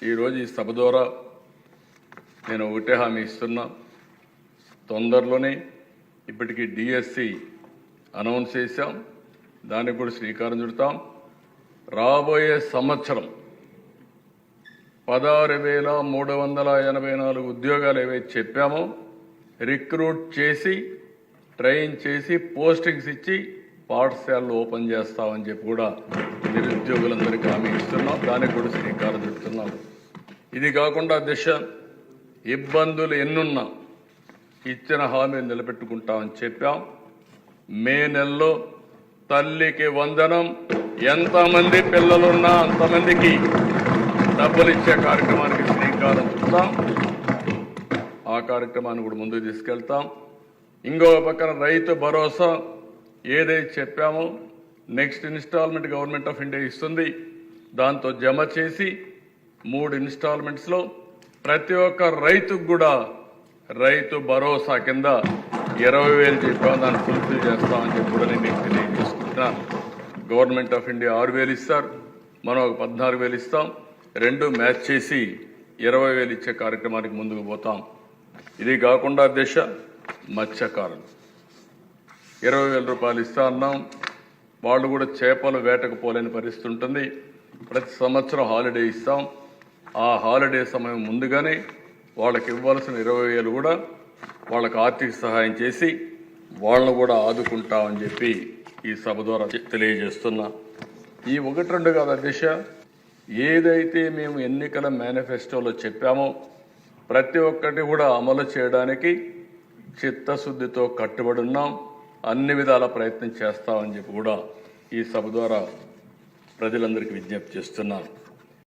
ఈరోజు ఈ సభ ద్వారా నేను ఒకటే హామీ ఇస్తున్నా, తొందరలోనే ఇప్పటికీ డిఎస్సి అనౌన్స్ చేశాం, దానికి కూడా శ్రీకారం చుడతాం. రాబోయే సంవత్సరం 16,384 ఉద్యోగాలు ఏవైతే చెప్పామో రిక్రూట్ చేసి ట్రైన్ చేసి పోస్టింగ్స్ ఇచ్చి పాఠశాలలు ఓపెన్ చేస్తామని చెప్పి కూడా నిరుద్యోగులందరికీ హామీ ఇస్తున్నాం. దానికి కూడా శ్రీకారం చుడుతున్నాం. ఇది కాకుండా దిశ ఇబ్బందులు ఎన్నున్నా ఇచ్చిన హామీలు నిలబెట్టుకుంటామని చెప్పాం. మే నెలలో తల్లికి వందనం, ఎంతమంది పిల్లలున్నా అంతమందికి డబ్బులు ఇచ్చే కార్యక్రమానికి శ్రీకారం చుడతాం. ఆ కార్యక్రమాన్ని కూడా ముందుకు తీసుకెళ్తాం. ఇంకో పక్కన రైతు భరోసా ఏదైతే చెప్పామో next installment government of India ఇస్తుంది, దాంతో జమ చేసి 3 ఇన్స్టాల్మెంట్స్లో ప్రతి ఒక్క రైతుకు కూడా రైతు భరోసా కింద 20,000 చెప్పాము, దాన్ని ఫుల్ఫిల్ చేస్తామని చెప్పి కూడా నేను తెలియజేసుకుంటున్నాను. గవర్నమెంట్ ఆఫ్ ఇండియా 6,000 ఇస్తారు, మనం ఒక 14,000 ఇస్తాం. 2 మ్యాచ్ చేసి 20,000 ఇచ్చే కార్యక్రమానికి ముందుకు పోతాం. ఇది కాకుండా దిశ మత్స్యకారులు 20,000 రూపాయలు ఇస్తా అన్నాం. వాళ్ళు కూడా చేపలు వేటకు పోలేని పరిస్థితి ఉంటుంది. ప్రతి సంవత్సరం హాలిడే ఇస్తాం. ఆ హాలిడే సమయం ముందుగానే వాళ్ళకి ఇవ్వాల్సిన 20,000 కూడా వాళ్ళకు ఆర్థిక సహాయం చేసి వాళ్ళను కూడా ఆదుకుంటామని చెప్పి ఈ సభ ద్వారా తెలియజేస్తున్నా. ఈ 1-2 కాదు దిశ, ఏదైతే మేము ఎన్నికల మేనిఫెస్టోలో చెప్పామో ప్రతి ఒక్కటి కూడా అమలు చేయడానికి చిత్తశుద్ధితో కట్టుబడి ఉన్నాం. అన్ని విధాల ప్రయత్నం చేస్తామని చెప్పి కూడా ఈ సభ ద్వారా ప్రజలందరికీ విజ్ఞప్తి చేస్తున్నాను.